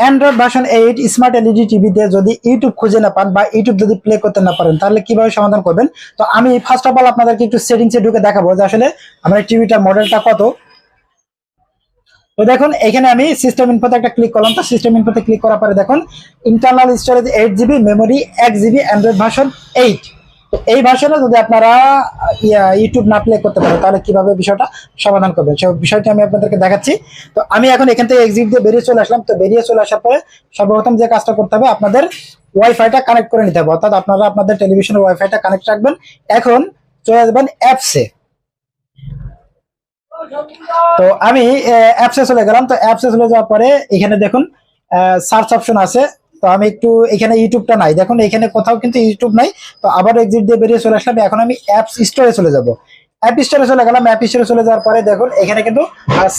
Android version 8 smart LED টিভিতে যদি YouTube খুঁজে না পান বা ইউটিউব যদি প্লে করতে না পারেন, তাহলে কিভাবে সমাধান করবেন? তো আমি ফার্স্ট অফ অল আপনাদেরকে একটু সেটিংসে ঢুকে দেখাবো যে আসলে আমার টিভিটার মডেলটা কত। তো দেখুন এখানে আমি সিস্টেম ইনফোতে একটা ক্লিক করলাম। তো সিস্টেম ইনফোতে ক্লিক করার পরে দেখুন internal storage 8 GB, memory 1 GB, Android version 8। তো এই ভার্সনে যদি আপনারা ইউটিউব না প্লে করতে পারেন তাহলে কিভাবে বিষয়টা সমাধান করবেন সেই বিষয়টি আমি আপনাদেরকে দেখাচ্ছি। তো আমি এখন এখান থেকে এক্সিট দিয়ে বেরিয়ে চলে আসলাম। তো বেরিয়ে চলে আসার পরে সর্বপ্রথম যে কাজটা করতে হবে, আপনাদের ওয়াইফাইটা কানেক্ট করে নিতে হবে, অর্থাৎ আপনারা আপনাদের টেলিভিশনের ওয়াইফাইটা কানেক্ট রাখবেন। এখন চলে যাবেন অ্যাপসে। তো আমি অ্যাপসে চলে গেলাম। তো অ্যাপসে চলে যাওয়ার পরে এখানে দেখুন সার্চ অপশন আছে। তো আমি একটু এখানে ইউটিউবটা নাই, দেখুন এখানে কোথাও কিন্তু ইউটিউব নাই। তো আবার এক্সিট দিয়ে বেরিয়ে চলে আসলাম। এখন আমি অ্যাপস স্টোরে চলে যাব। অ্যাপ স্টোরে চলে গেলাম। অ্যাপ স্টোরে চলে যাওয়ার পরে দেখুন এখানে কিন্তু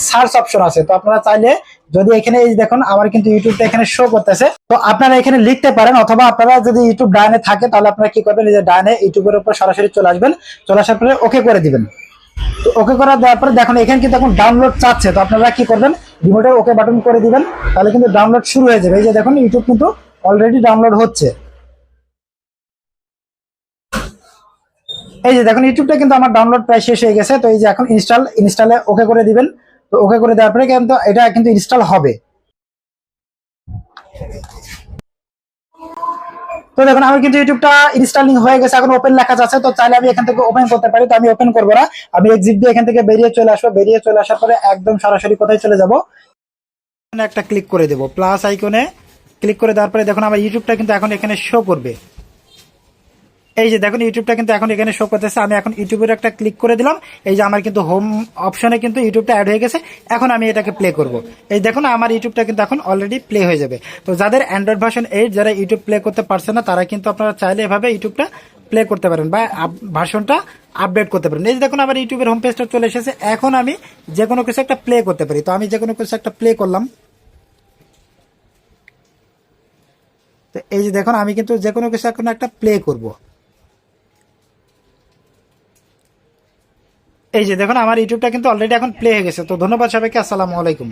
সার্চ অপশন আছে। তো আপনারা চাইলে যদি এখানে এই দেখুন আমার কিন্তু ইউটিউবটা এখানে শো করতেছে, তো আপনারা এখানে লিখতে পারেন, অথবা আপনারা যদি ইউটিউব ডায়নে থাকে তাহলে আপনারা কি করবেন, এই যে ডায়নে ইউটিউবের উপর সরাসরি চলে আসবেন। চলে আসার পরে ওকে করে দিবেন। তো ওকে করা দেওয়ার পরে দেখুন এখানে কিন্তু এখন ডাউনলোড চাচ্ছে। তো আপনারা কি করবেন, রিমোটের ওকে বাটন করে দিবেন, তাহলে কিন্তু ডাউনলোড শুরু হয়ে যাবে। এই যে দেখুন ইউটিউব কিন্তু অলরেডি ডাউনলোড হচ্ছে। এই যে দেখুন ইউটিউবটা কিন্তু আমার ডাউনলোড প্রায় শেষ হয়ে গেছে। তো এই যে এখন ইনস্টলে ওকে করে দিবেন। তো ওকে করে দেওয়ার পরে কিন্তু এটা কিন্তু ইনস্টল হবে। তো দেখুন আমার কিন্তু ইউটিউবটা ইনস্টলিং হয়ে গেছে, এখন ওপেন লেখা যাচ্ছে। তো চাইলে আমি এখান থেকে ওপেন করতে পারি, তো আমি ওপেন করবো না। আমি এক্সিট দিয়ে এখান থেকে বেরিয়ে চলে আসবো। বেরিয়ে চলে আসার পরে একদম সরাসরি কোথায় চলে যাব, একটা ক্লিক করে দেবো, প্লাস আইকনে ক্লিক করে দেওয়ার পরে দেখুন আমার ইউটিউবটা কিন্তু এখন এখানে শো করবে। এই যে দেখুন ইউটিউবটা কিন্তু এখন এখানে শো করতেছে। আমি এখন ইউটিউবের একটা ক্লিক করে দিলাম। এই যে আমার কিন্তু হোম অপশনে কিন্তু ইউটিউবটা অ্যাড হয়ে গেছে। এখন আমি এটাকে প্লে করব। এই দেখুন আমার ইউটিউবটা কিন্তু এখন অলরেডি প্লে হয়ে যাবে। তো যাদের অ্যান্ড্রয়েড ভার্সন 8 যারা ইউটিউব প্লে করতে পারছে না, তারা কিন্তু আপনারা চাইলে এভাবে ইউটিউবটা প্লে করতে পারেন বা ভার্সনটা আপডেট করতে পারেন। এই যে দেখুন আমার ইউটিউবের হোম পেজটা চলে এসেছে। এখন আমি যে কোনো কিছু একটা প্লে করতে পারি। তো আমি যে কোনো কিছু একটা প্লে করলাম। তো এই যে দেখুন আমি কিন্তু যে কোনো কিছু এখন একটা প্লে করব। এই যে দেখুন আমার ইউটিউবটা কিন্তু অলরেডি এখন প্লে হয়ে গেছে। তো ধন্যবাদ সবাইকে, আসসালামু আলাইকুম।